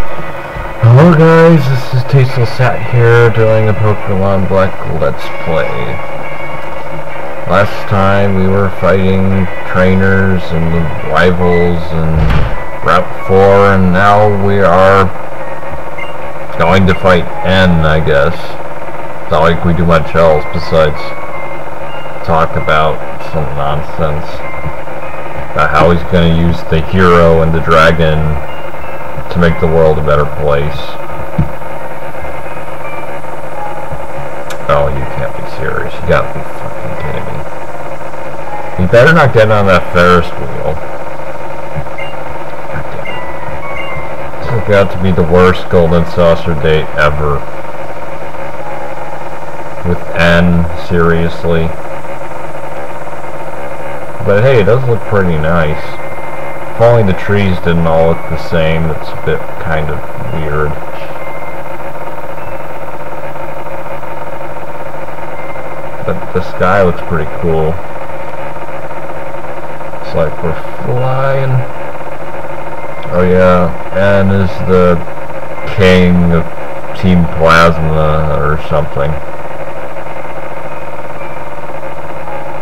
Hello guys, this is Tasteless Sat here doing a Pokemon Black Let's Play. Last time we were fighting trainers and rivals and Route 4, and now we are going to fight N, I guess. It's not like we do much else besides talk about some nonsense about how he's going to use the hero and the dragon to make the world a better place. Oh, you can't be serious. You gotta be fucking kidding me. You better not get on that Ferris wheel. God damn it. This has got to be the worst Golden Saucer date ever. With N, seriously. But hey, it does look pretty nice. If only the trees didn't all look the same, it's a bit kind of weird. But the sky looks pretty cool. It's like we're flying. Oh yeah, N is the king of Team Plasma or something.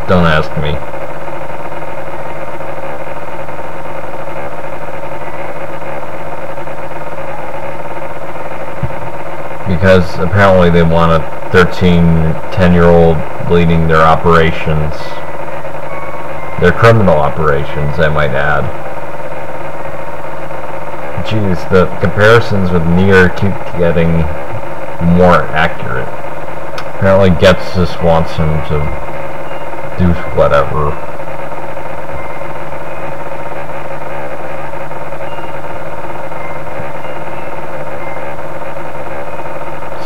Don't ask me. Because apparently they want a 10-year-old leading their operations. Their criminal operations, I might add. Jeez, the comparisons with Nier keep getting more accurate. Apparently Getz just wants him to do whatever.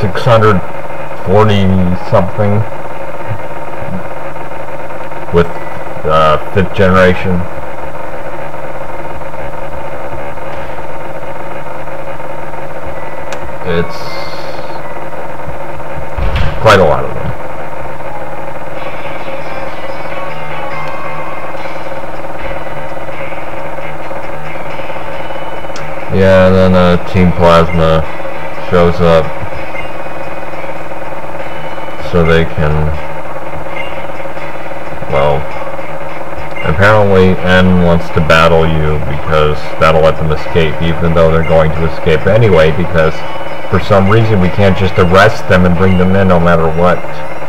$640 something with 5th generation. It's quite a lot of them. Yeah, and then Team Plasma shows up so they can, well, apparently N wants to battle you because that'll let them escape, even though they're going to escape anyway, because for some reason we can't just arrest them and bring them in no matter what,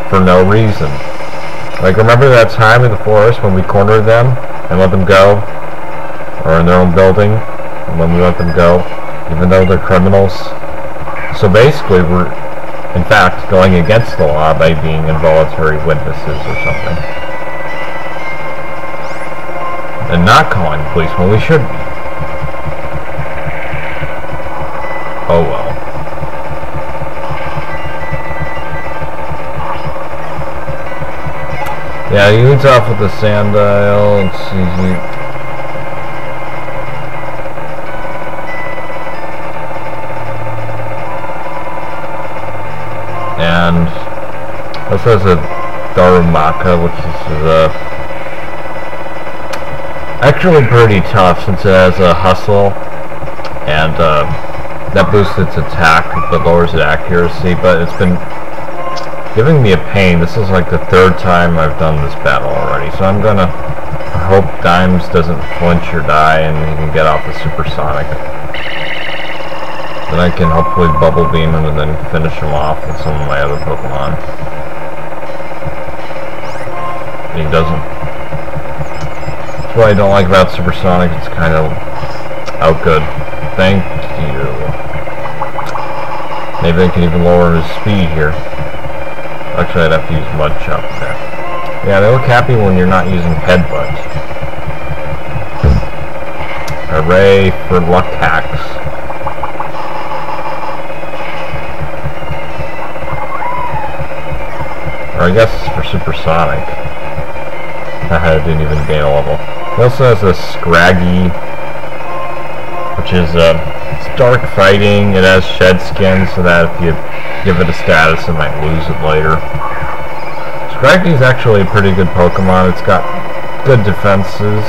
for no reason. Like, remember that time in the forest when we cornered them and let them go? Or in their own building, and when we let them go, even though they're criminals? So basically we're, in fact, going against the law by being involuntary witnesses or something. And not calling the police when we should be. Oh well. Yeah, he leads off with the Sandile. Let's see. And also has a Darumaka, which is actually pretty tough since it has a hustle, and that boosts its attack but lowers its accuracy, but it's been giving me a pain. This is like the 3rd time I've done this battle already, so I'm gonna hope Dimes doesn't flinch or die and he can get off the supersonic. Then I can hopefully Bubble Beam him and then finish him off with some of my other Pokemon. He doesn't. That's what I don't like about Supersonic, it's kind of outgood. Thank you. Maybe I can even lower his speed here. Actually, I'd have to use Mud Chop there. Yeah, they look happy when you're not using Headbutt. Hooray for Luck Hacks. Or I guess it's for Supersonic. Haha, it didn't even gain a level. It also has a Scraggy, which is it's dark fighting. It has Shed Skin, so that if you give it a status, it might lose it later. Scraggy is actually a pretty good Pokemon. It's got good defenses.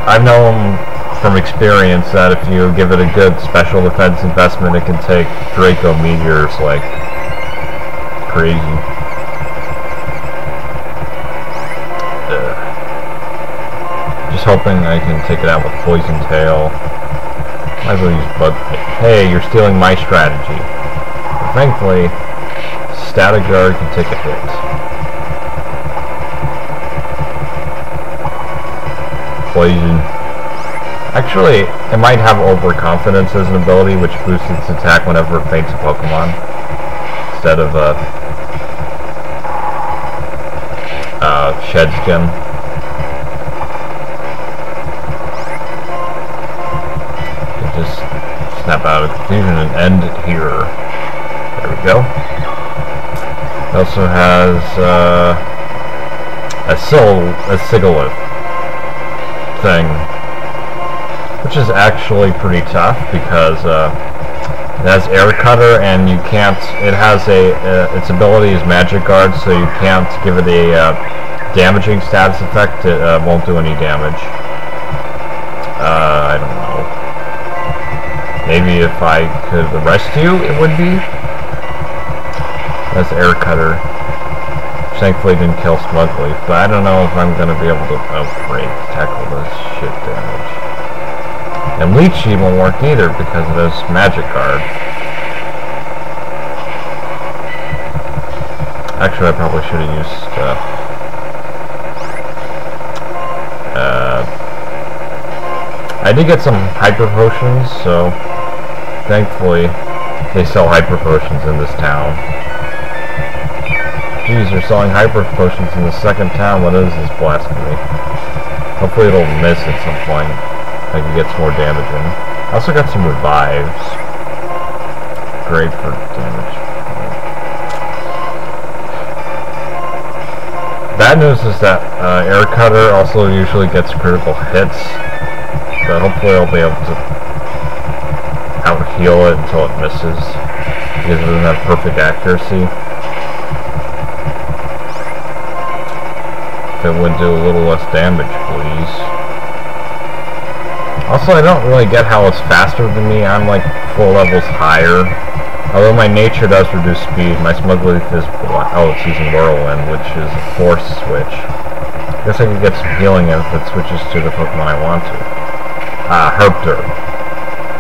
I've known from experience that if you give it a good special defense investment, it can take Draco meteors like crazy. Just hoping I can take it out with Poison Tail. Might as well use Bug Bite. Hey, you're stealing my strategy. But thankfully, Static Guard can take a hit. Poison. Actually, it might have Overconfidence as an ability, which boosts its attack whenever it faints a Pokemon. Instead of, Shed Skin. Just snap out of confusion and end it here. There we go. It also has, a Sigalith thing, which is actually pretty tough because it has Air Cutter and you can't. It has its ability is Magic Guard, so you can't give it a damaging status effect. It won't do any damage. I don't know. Maybe if I could arrest you, it would be. That's Air Cutter. Thankfully didn't kill Smugleaf, but I don't know if I'm going to be able to tackle this shit damage. And Leechy won't work either because it has Magic Guard. Actually, I probably should have used I did get some Hyper Potions, so thankfully they sell Hyper Potions in this town. Jeez, they're selling Hyper Potions in the second town. What is this blasphemy? Hopefully it'll miss at some point. I can get some more damage in. I also got some revives. Great for damage. Bad news is that Air Cutter also usually gets critical hits. But hopefully I'll be able to out-heal it until it misses. Because it doesn't have perfect accuracy. If it would do a little less damage, please. Also, I don't really get how it's faster than me. I'm like 4 levels higher. Although my nature does reduce speed, my Smugleaf is... Oh, it's using Whirlwind, which is a Force switch. I guess I could get some healing if it switches to the Pokemon I want to. Ah, Herpter.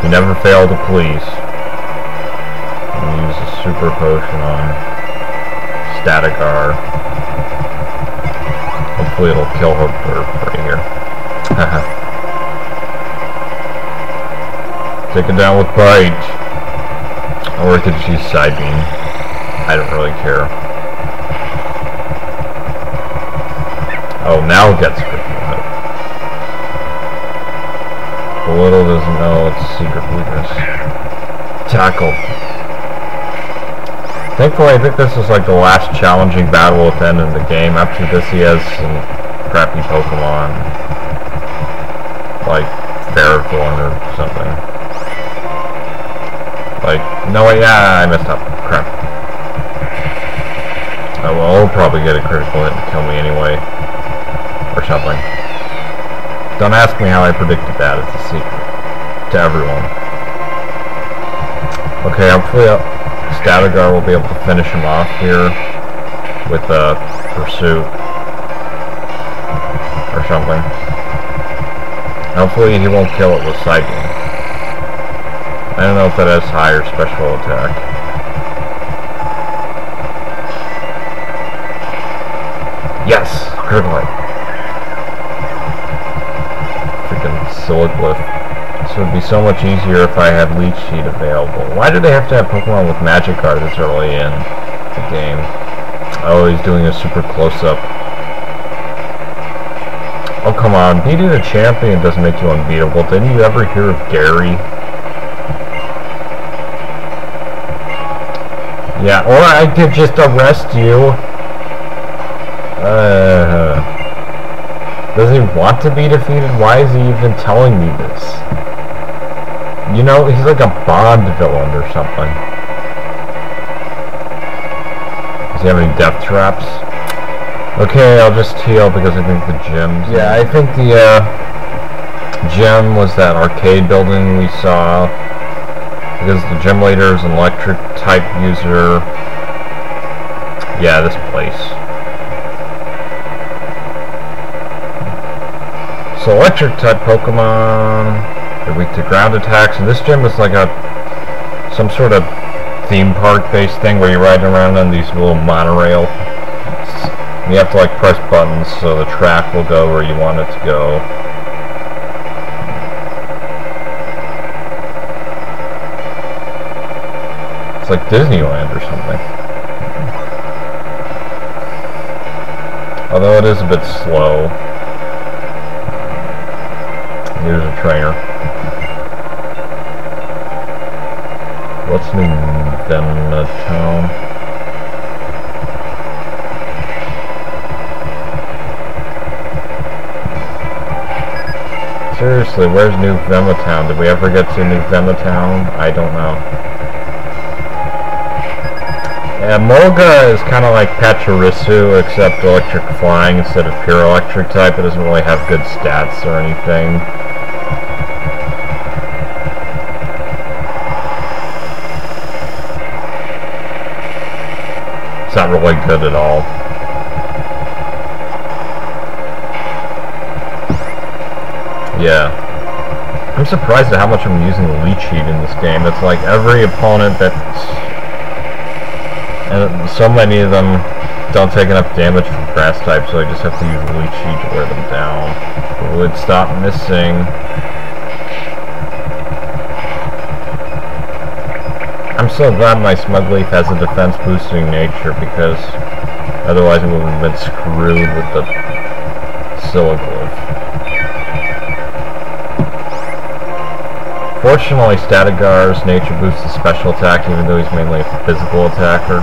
You never fail to please. I'm gonna use a Super Potion on Statigar. Hopefully it'll kill Herpter right here. Take it down with Bite. Or I could just use Side Beam. I don't really care. Oh, now it gets critical hit. Little doesn't know its secret weakness. Tackle. Thankfully, I think this is like the last challenging battle at the end of the game. After this, he has some crappy Pokemon. Like Ferrothorn or something. Like, no, yeah, I messed up. Crap. Oh, well, I'll probably get a critical hit and kill me anyway. Or something. Don't ask me how I predicted that. It's a secret. To everyone. Okay, hopefully Statigar will be able to finish him off here with a Pursuit. Or something. Hopefully he won't kill it with Side Beam. I don't know if that has higher special attack. Yes! Critical hit. Freaking Siliglyph. This would be so much easier if I had Leech Seed available. Why do they have to have Pokemon with Magic Guard this early in the game? Oh, he's doing a super close-up. Oh, come on. Beating a champion doesn't make you unbeatable. Didn't you ever hear of Gary? Yeah, or I could just arrest you. Does he want to be defeated? Why is he even telling me this? You know, he's like a Bond villain or something. Does he have any death traps? Okay, I'll just heal because I think the gyms... Yeah, I think the gym was that arcade building we saw, because the gym leader is an electric type user. Yeah, this place. So electric type Pokemon, they're weak to ground attacks, and this gym is like some sort of theme park based thing where you're riding around on these little monorail. You have to like press buttons so the track will go where you want it to go. It's like Disneyland or something. Although it is a bit slow. Here's a trainer. What's Nimbasa Town? Seriously, where's New Vema Town? Did we ever get to New Vema Town? I don't know. Yeah, Molga is kind of like Pachirisu, except electric flying instead of pure electric type. It doesn't really have good stats or anything. It's not really good at all. Yeah. I'm surprised at how much I'm using Leech Heat in this game. It's like every opponent and so many of them don't take enough damage from grass type, so I just have to use Leech Heat to wear them down. It would stop missing. I'm so glad my Smugleaf has a defense boosting nature, because otherwise it would have been screwed with the Siliglyph. Fortunately, Statigar's nature boosts his special attack, even though he's mainly a physical attacker.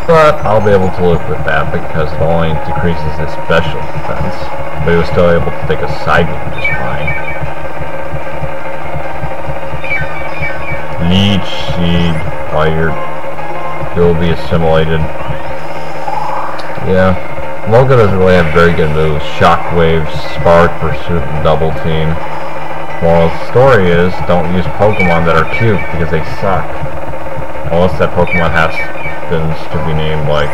But I'll be able to live with that because it only decreases his special defense. But he was still able to take a side beam just fine. Leech Seed fired. He'll be assimilated. Yeah. Molga doesn't really have very good moves. Shockwave, Spark, Pursuit, and Double Team. Moral of the story is, don't use Pokemon that are cute, because they suck. Unless that Pokemon happens to be named, like,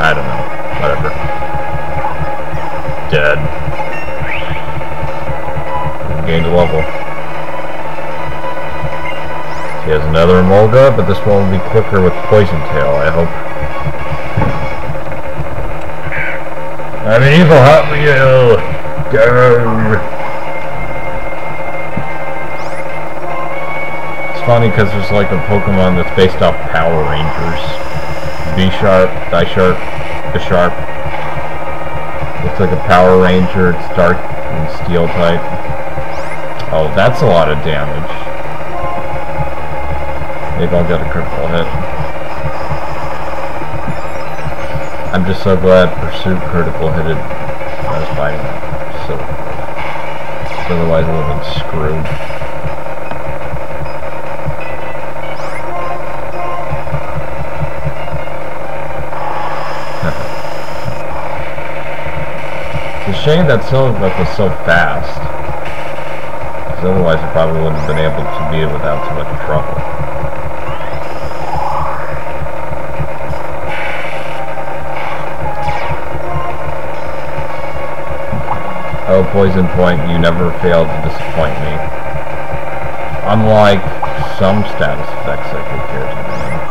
I don't know. Whatever. Dead. Gained a level. He has another Molga, but this one will be quicker with Poison Tail, I hope. I'm an evil Hot Wheel! Go! It's funny because there's like a Pokemon that's based off Power Rangers. B-Sharp, Die-Sharp, Bisharp. Looks like a Power Ranger, it's dark and steel type. Oh, that's a lot of damage. Maybe I'll get a critical hit. I'm just so glad Pursuit critical hitted when I was fighting it. So otherwise I would have been screwed. It's a shame that Siliglyph was so fast. Because otherwise I probably wouldn't have been able to beat it without too much trouble. Oh, Poison Point, you never failed to disappoint me. Unlike some status effects I could care to name.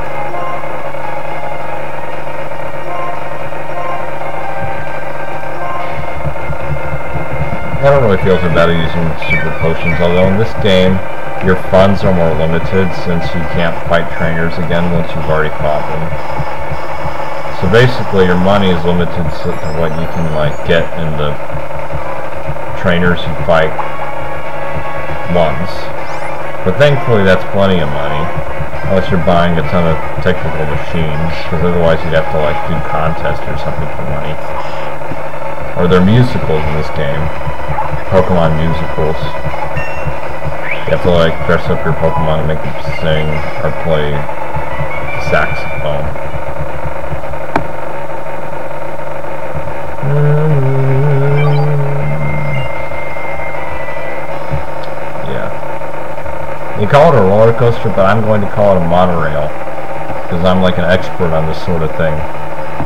I don't really feel too bad at using super potions, although in this game, your funds are more limited since you can't fight trainers again once you've already fought them. So basically, your money is limited to what you can like get in the trainers who fight once. But thankfully that's plenty of money, unless you're buying a ton of technical machines, because otherwise you'd have to like do contests or something for money. Or there are musicals in this game, Pokemon musicals. You have to like dress up your Pokemon and make them sing or play saxophone. call it a roller coaster, but I'm going to call it a monorail, because I'm like an expert on this sort of thing.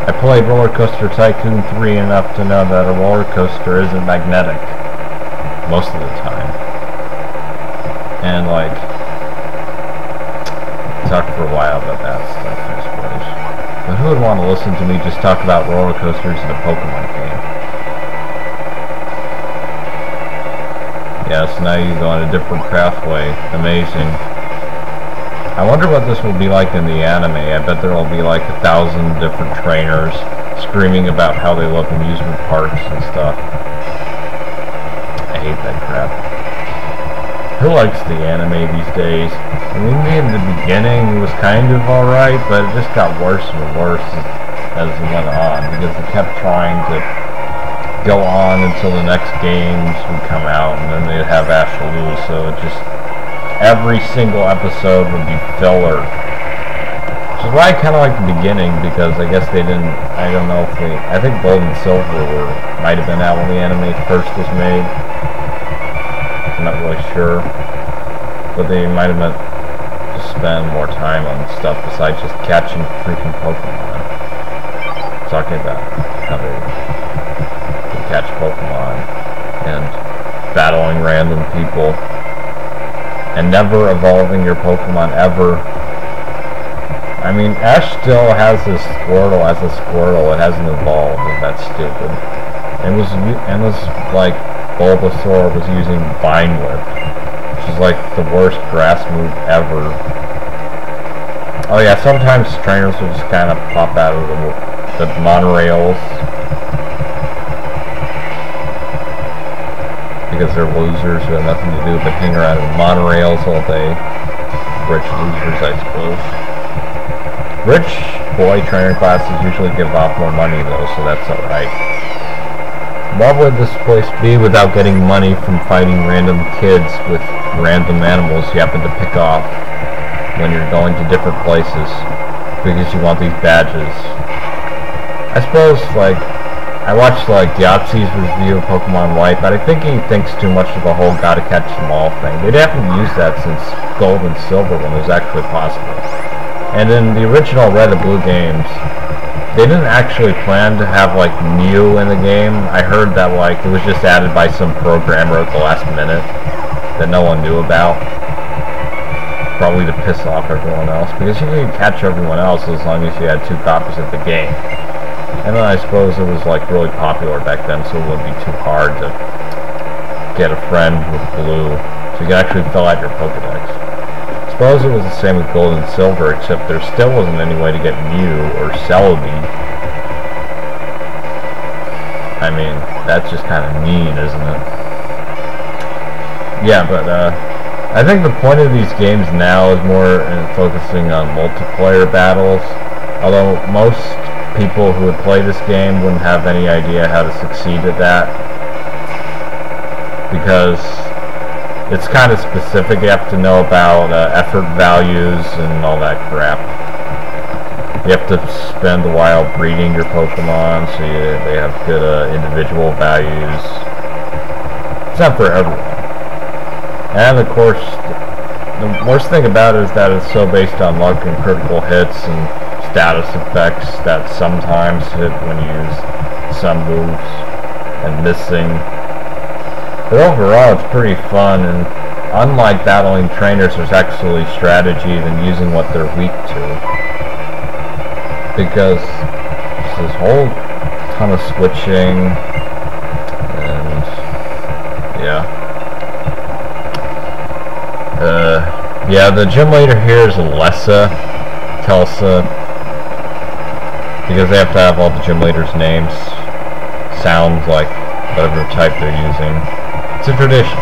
I played Roller Coaster Tycoon 3 enough to know that a roller coaster isn't magnetic most of the time. And like, talk for a while about that stuff, I suppose. But who would want to listen to me just talk about roller coasters in a Pokemon game? Yes, now you go on a different pathway. Amazing. I wonder what this will be like in the anime. I bet there will be like 1,000 different trainers screaming about how they love amusement parks and stuff. I hate that crap. Who likes the anime these days? I mean, in the beginning it was kind of alright, but it just got worse and worse as it went on, because it kept trying to go on until the next games would come out, and then they'd have Ash lose, so it just... every single episode would be filler. Which is why I kind of like the beginning, because I guess they didn't, I don't know if they, I think Gold and Silver might have been out when the anime first was made. I'm not really sure. But they might have meant to spend more time on stuff besides just catching freaking Pokemon. Talking about how they can catch Pokemon and battling random people. And never evolving your Pokemon ever. I mean, Ash still has his Squirtle as a Squirtle. It hasn't evolved, and that's stupid. And this like Bulbasaur was using Vine Whip, which is like the worst grass move ever. Oh yeah, sometimes trainers will just kind of pop out of the monorails, because they're losers who have nothing to do but hang around in monorails all day. Rich losers, I suppose. Rich boy trainer classes usually give off more money though, so that's alright. What would this place be without getting money from fighting random kids with random animals you happen to pick off when you're going to different places because you want these badges? I suppose, like, I watched like Yahtzee's review of Pokemon White, but I think he thinks too much of the whole gotta catch them all thing. They haven't used that since Gold and Silver when it was actually possible. And in the original Red and Blue games, they didn't actually plan to have like Mew in the game. I heard that like it was just added by some programmer at the last minute that no one knew about. Probably to piss off everyone else, because you could catch everyone else as long as you had 2 copies of the game. And then I suppose it was like really popular back then, so it wouldn't be too hard to get a friend with Blue, so you could actually fill out your Pokedex. I suppose it was the same with Gold and Silver, except there still wasn't any way to get Mew or Celebi. I mean, that's just kind of mean, isn't it? Yeah, but I think the point of these games now is more in focusing on multiplayer battles, although most people who would play this game wouldn't have any idea how to succeed at that, because it's kind of specific. You have to know about effort values and all that crap. You have to spend a while breeding your Pokemon so they have good individual values. It's not for everyone. And of course, the worst thing about it is that it's so based on luck and critical hits and status effects that sometimes hit when you use some moves and missing. But overall, it's pretty fun, and unlike battling trainers, there's actually strategy than using what they're weak to. Because there's this whole ton of switching, and yeah. Yeah, the gym leader here is Alessa, Telsa, because they have to have all the gym leaders' names sound like whatever type they're using. It's a tradition.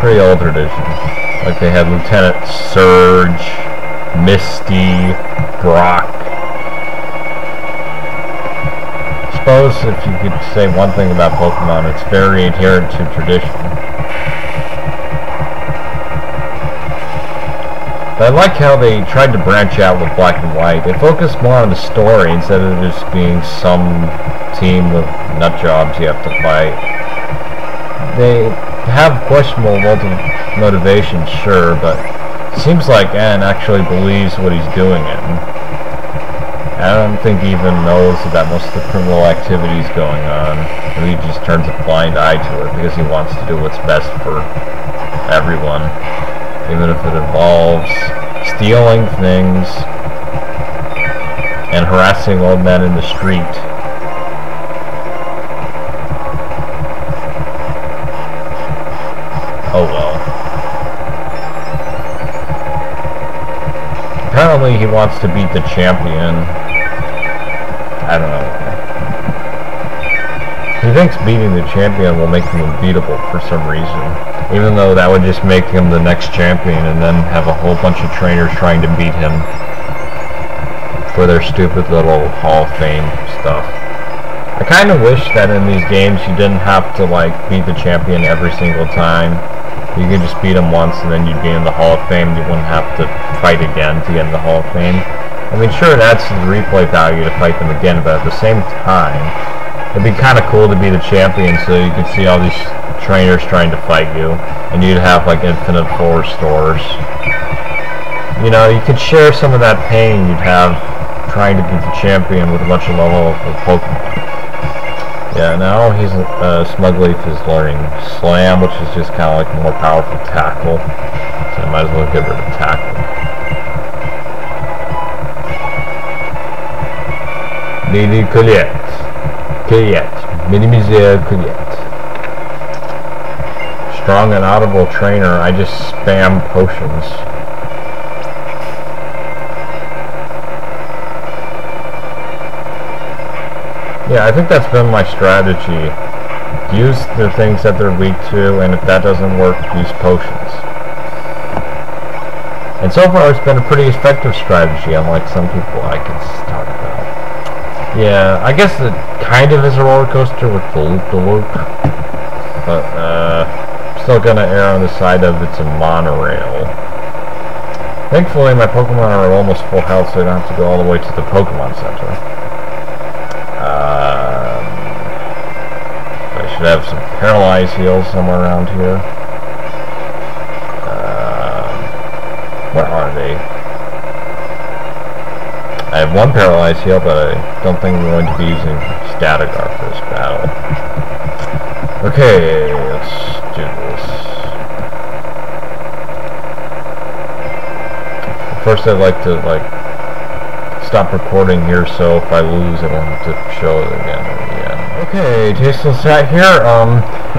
Pretty old tradition. Like they had Lieutenant Surge, Misty, Brock. I suppose if you could say one thing about Pokemon, it's very adherent to tradition. But I like how they tried to branch out with Black and White. They focused more on the story instead of just being some team with nut jobs you have to fight. they have questionable motivation, sure, but it seems like N actually believes what he's doing it. I don't think he even knows that most of the criminal activity is going on. And he just turns a blind eye to it because he wants to do what's best for everyone. Even if it involves stealing things and harassing old men in the street. Oh well. Apparently he wants to beat the champion. I don't know. He thinks beating the champion will make him unbeatable for some reason. Even though that would just make him the next champion and then have a whole bunch of trainers trying to beat him for their stupid little Hall of Fame stuff. I kind of wish that in these games you didn't have to like beat the champion every single time. You could just beat him once and then you'd be in the Hall of Fame. You wouldn't have to fight again to get in the Hall of Fame. I mean, sure, it adds to the replay value to fight them again, but at the same time, it'd be kind of cool to be the champion so you could see all these trainers trying to fight you, and you'd have like infinite full restores. You know, you could share some of that pain you'd have trying to beat the champion with a bunch of level of Pokemon. Yeah, now he's Smugleaf is learning Slam, which is just kind of like a more powerful tackle, so I might as well get rid of tackle. Lady Colette. Mademoiselle Colette. Strong and audible trainer, I just spam potions. Yeah, I think that's been my strategy. Use the things that they're weak to, and if that doesn't work, use potions. And so far it's been a pretty effective strategy, unlike some people I can talk about. Yeah, I guess it kind of is a roller coaster with the loop-de-loop, but still gonna err on the side of it's a monorail. Thankfully, my Pokemon are almost full health, so I don't have to go all the way to the Pokemon Center. I should have some Paralyze heals somewhere around here. Where are they? I have one Paralyze heal, but I don't think I'm going to be using Statigar for this battle. Okay, let's do this. First, I'd like to stop recording here, so if I lose, I won't have to show it again and again. Okay, tasteless chat here.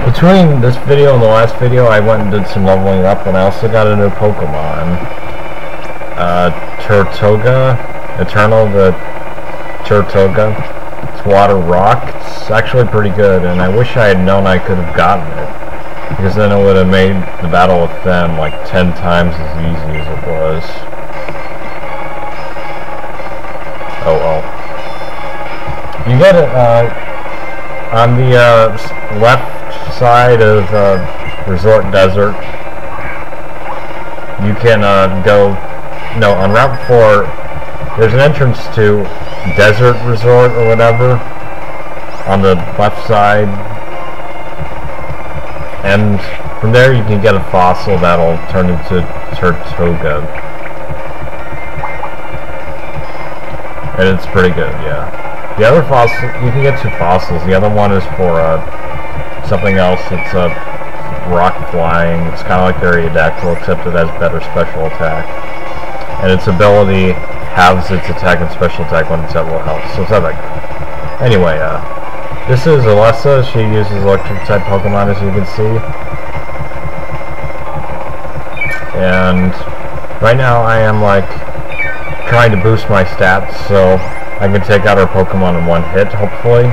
Between this video and the last video, I went and did some leveling up, and I also got a new Pokemon. Turtoga. Eternal, the Turtoga. It's water rock. It's actually pretty good, and I wish I had known I could have gotten it, because then it would have made the battle with them like 10 times as easy as it was. Oh well. You get it on the left side of Resort Desert. You can go, no, on Route 4. There's an entrance to Desert Resort or whatever on the left side, and from there you can get a fossil that'll turn into Turtoga, and it's pretty good. Yeah, the other fossil, you can get 2 fossils. The other one is for something else. It's rock flying. It's kind of like Aerodactyl, except it has better special attack, and its ability halves its attack and special attack when it's at low health, so it's not that good. Anyway, this is Alessa. She uses electric type Pokemon, as you can see. And right now I am like trying to boost my stats so I can take out her Pokemon in one hit, hopefully.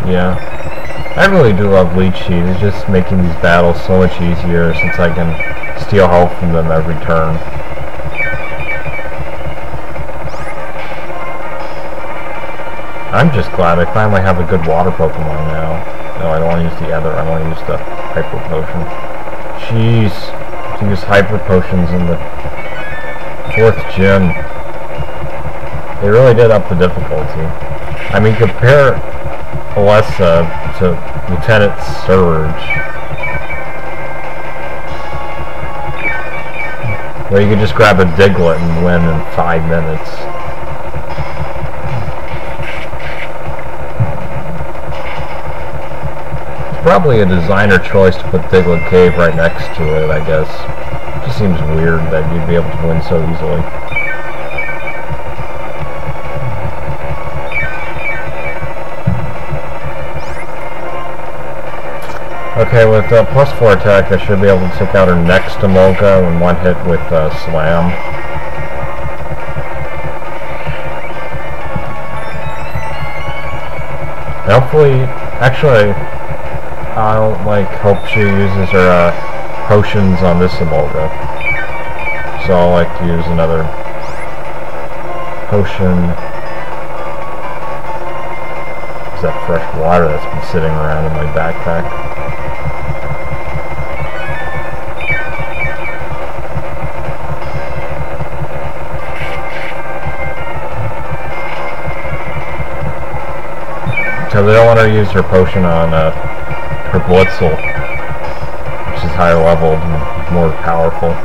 Yeah. I really do love Leechi. It's just making these battles so much easier since I can steal health from them every turn. I'm just glad I finally have a good water Pokemon now. No, I don't want to use the other. I want to use the Hyper Potion. Jeez. To use Hyper Potions in the 4th gym. They really did up the difficulty. I mean, compare Alessa to Lieutenant Surge, where you can just grab a Diglett and win in 5 minutes. It's probably a designer choice to put Diglett Cave right next to it, I guess. It just seems weird that you'd be able to win so easily. Okay, with +4 attack, I should be able to take out her next Emolga in one hit with Slam. And hopefully, actually, I'll hope she uses her potions on this Emolga. So I'll to use another potion. Is that fresh water that's been sitting around in my backpack? Because I don't want to use her potion on her Blitzel, which is higher leveled and more powerful.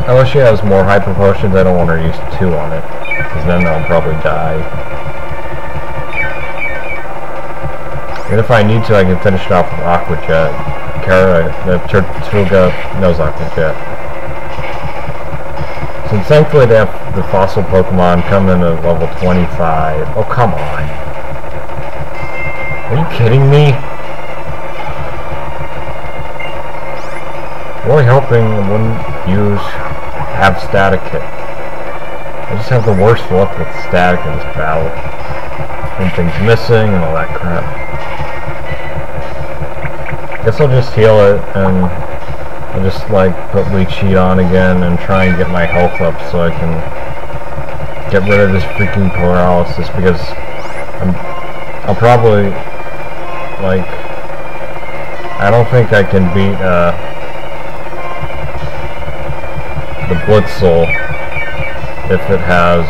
Unless she has more hyper potions, I don't want her to use 2 on it, because then I'll probably die. And if I need to, I can finish it off with Aqua Jet. The Tortuga knows Aqua Jet. Since thankfully they have the fossil Pokemon come in at level 25. Oh, come on. Are you kidding me? Really hoping I wouldn't have Static Hit. I just have the worst luck with Static in this battle. And things missing and all that crap. Guess I'll just heal it, and I'll just put Leech Heat on again and try and get my health up so I can get rid of this freaking paralysis, because I'll probably I don't think I can beat the Blitzel if it has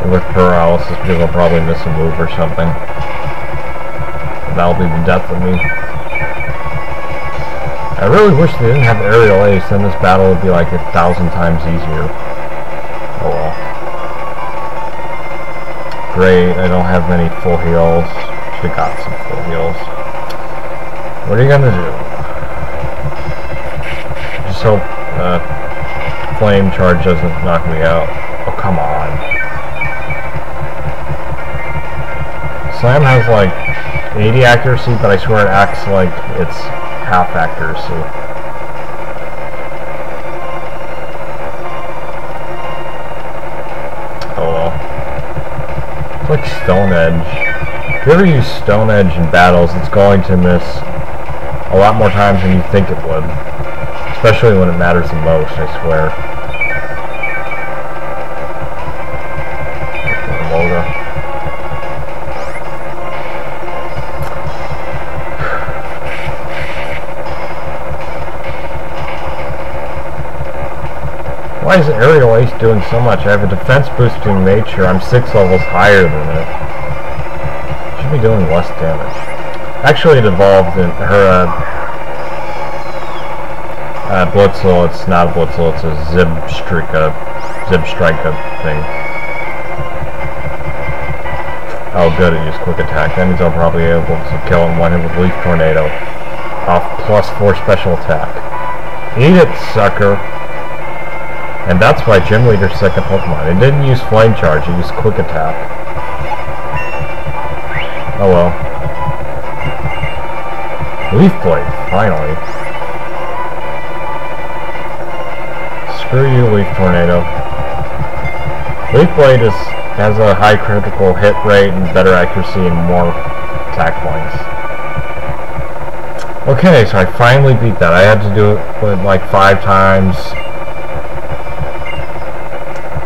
with paralysis, because I'll probably miss a move or something. That'll be the death of me. I really wish they didn't have Aerial Ace, then this battle would be 1,000 times easier. Oh well. Great, I don't have many full heals. Should've got some full heals. What are you gonna do? Just hope Flame Charge doesn't knock me out. Oh, come on. Slam has 80 accuracy, but I swear it acts like it's half accuracy. Oh well. It's like Stone Edge. If you ever use Stone Edge in battles, it's going to miss a lot more times than you think it would. Especially when it matters the most, I swear. Why is Aerial Ace doing so much? I have a defense boosting nature. I'm 6 levels higher than it. Should be doing less damage. Actually, it evolved in her Blitzel. It's not a Blitzel, it's a Zebstrika thing. Oh good, it used Quick Attack. That means I'll probably be able to kill him one hit with Leaf Tornado. Off +4 special attack. Eat it, sucker! And that's why Gym Leader's second Pokemon. It didn't use Flame Charge, it used Quick Attack. Oh well. Leaf Blade, finally. Screw you, Leaf Tornado. Leaf Blade has a high critical hit rate and better accuracy and more attack points. Okay, so I finally beat that. I had to do it with 5 times.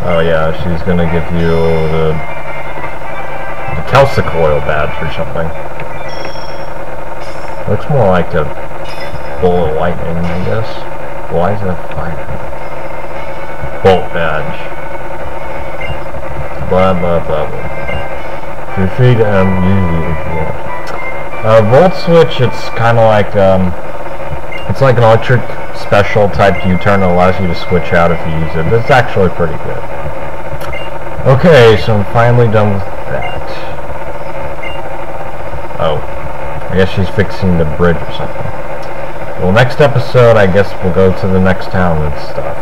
Oh yeah, she's gonna give you the Kelsicoil badge or something. Looks more like a bolt of lightning, I guess. Why is it a fire? Bolt badge. Blah blah blah blah. You're free to use it if you want. Volt switch, it's kind of like it's like an electric special type U-turn that allows you to switch out if you use it. It's actually pretty good. Okay, so I'm finally done with that. Oh, I guess she's fixing the bridge or something. Well, next episode, I guess we'll go to the next town and stuff.